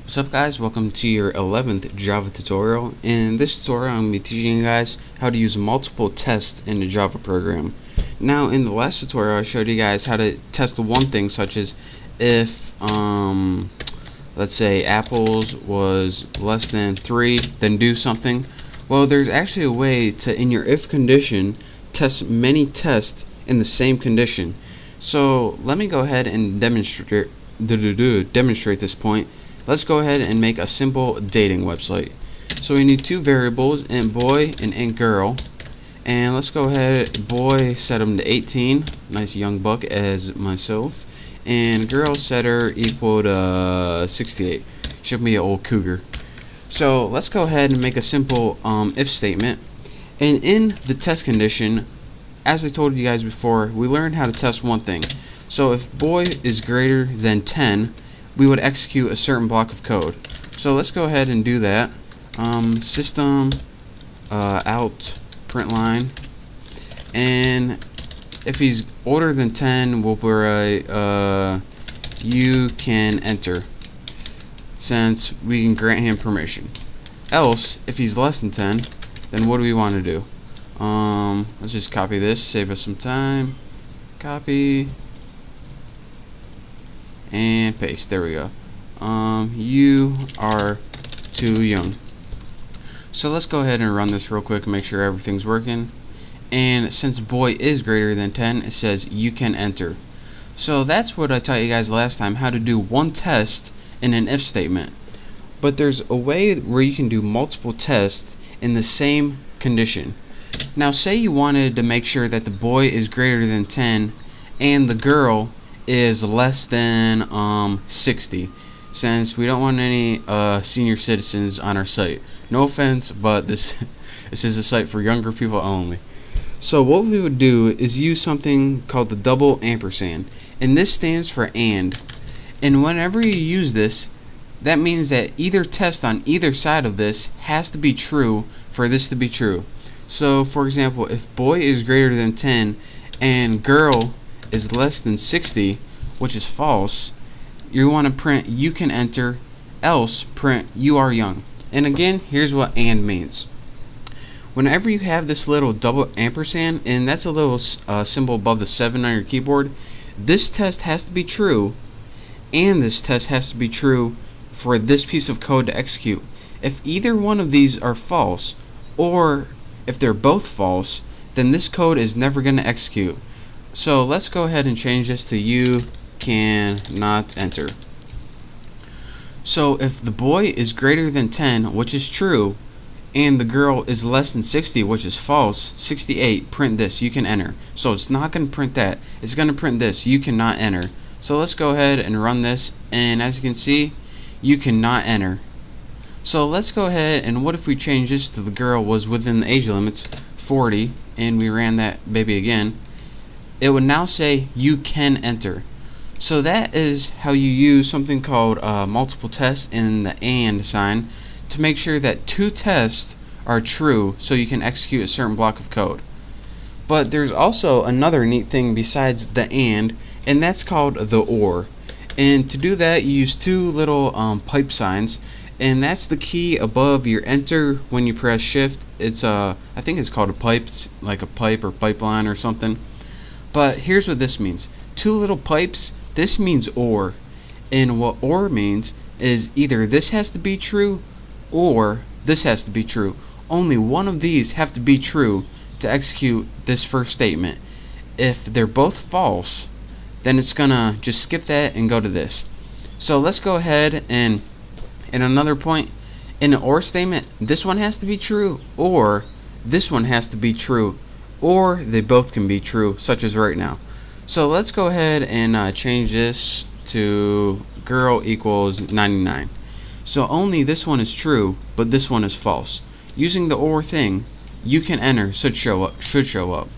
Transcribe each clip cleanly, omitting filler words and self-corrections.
What's up guys, welcome to your 11th Java tutorial. In this tutorial I'm going to be teaching you guys how to use multiple tests in a Java program. Now in the last tutorial I showed you guys how to test one thing, such as if let's say apples was less than 3, then do something. Well, there's actually a way to, in your if condition, test many tests in the same condition. So let me go ahead and demonstrate this point. Let's go ahead and make a simple dating website. So we need two variables, int boy and int girl. And let's go ahead, boy set him to 18, nice young buck as myself. And girl set her equal to 68, should be an old cougar. So let's go ahead and make a simple if statement. And in the test condition, as I told you guys before, we learned how to test one thing. So if boy is greater than 10, we would execute a certain block of code. So let's go ahead and do that. System out print line, and if he's older than 10, we'll write you can enter, since we can grant him permission. Else, if he's less than 10, then what do we want to do? Let's just copy this, save us some time. Copy and paste. There we go. You are too young. So let's go ahead and run this real quick and make sure everything's working. And since boy is greater than 10, it says you can enter. So that's what I taught you guys last time, how to do one test in an if statement. But there's a way where you can do multiple tests in the same condition. Now say you wanted to make sure that the boy is greater than 10 and the girl is less than 60, since we don't want any senior citizens on our site. No offense, but this is a site for younger people only. So what we would do is use something called the double ampersand, and this stands for and whenever you use this, that means that either test on either side of this has to be true for this to be true. So for example, if boy is greater than 10 and girl is less than 60, which is false, you want to print you can enter, else print you are young. And again, here's what and means. Whenever you have this little double ampersand, and that's a little symbol above the 7 on your keyboard, this test has to be true, and this test has to be true for this piece of code to execute. If either one of these are false, or if they're both false, then this code is never going to execute. So let's go ahead and change this to you cannot enter. So if the boy is greater than 10, which is true, and the girl is less than 60, which is false, 68, print this, you can enter. So it's not going to print that, it's going to print this, you cannot enter. So let's go ahead and run this, and as you can see, you cannot enter. So let's go ahead, and what if we change this to the girl was within the age limits, 40, and we ran that baby again. It would now say you can enter. So that is how you use something called multiple tests in the and sign to make sure that two tests are true so you can execute a certain block of code. But there's also another neat thing besides the and that's called the or. And to do that, you use two little pipe signs, and that's the key above your enter when you press shift. It's I think it's called a pipe, it's like a pipe or pipeline or something. But here's what this means. Two little pipes, this means or. And what or means is either this has to be true or this has to be true. Only one of these have to be true to execute this first statement. If they're both false, then it's gonna just skip that and go to this. So let's go ahead and in another point, in an or statement, this one has to be true or this one has to be true, or they both can be true, such as right now. So let's go ahead and change this to girl equals 99. So only this one is true, but this one is false. Using the or thing, you can enter should show up.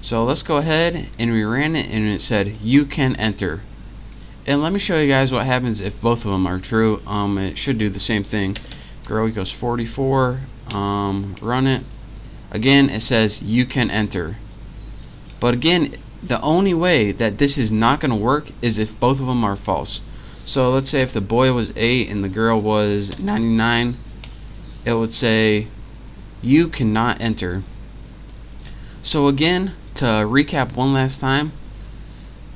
So let's go ahead and we ran it, and it said you can enter. And let me show you guys what happens if both of them are true. It should do the same thing. Girl equals 44. Run it. Again, it says you can enter. But again, the only way that this is not going to work is if both of them are false. So let's say if the boy was 8 and the girl was 99, it would say you cannot enter. So again, to recap one last time,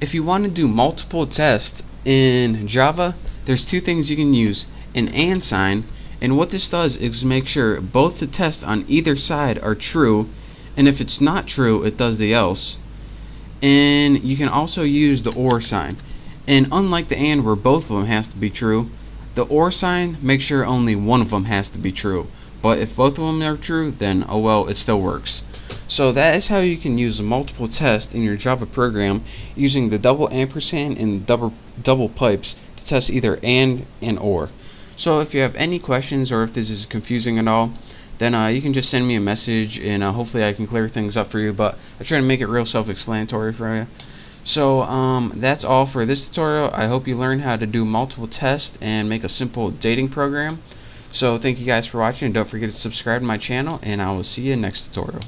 if you want to do multiple tests in Java, there's two things you can use: an and sign, and what this does is make sure both the tests on either side are true, and if it's not true, it does the else. And you can also use the or sign. And unlike the and where both of them has to be true, the or sign makes sure only one of them has to be true. But if both of them are true, then oh well, it still works. So that is how you can use a multiple test in your Java program using the double ampersand and double pipes to test either and or. So if you have any questions or if this is confusing at all, then you can just send me a message and hopefully I can clear things up for you. But I try to make it real self-explanatory for you. So that's all for this tutorial. I hope you learned how to do multiple tests and make a simple dating program. So thank you guys for watching. Don't forget to subscribe to my channel, and I will see you next tutorial.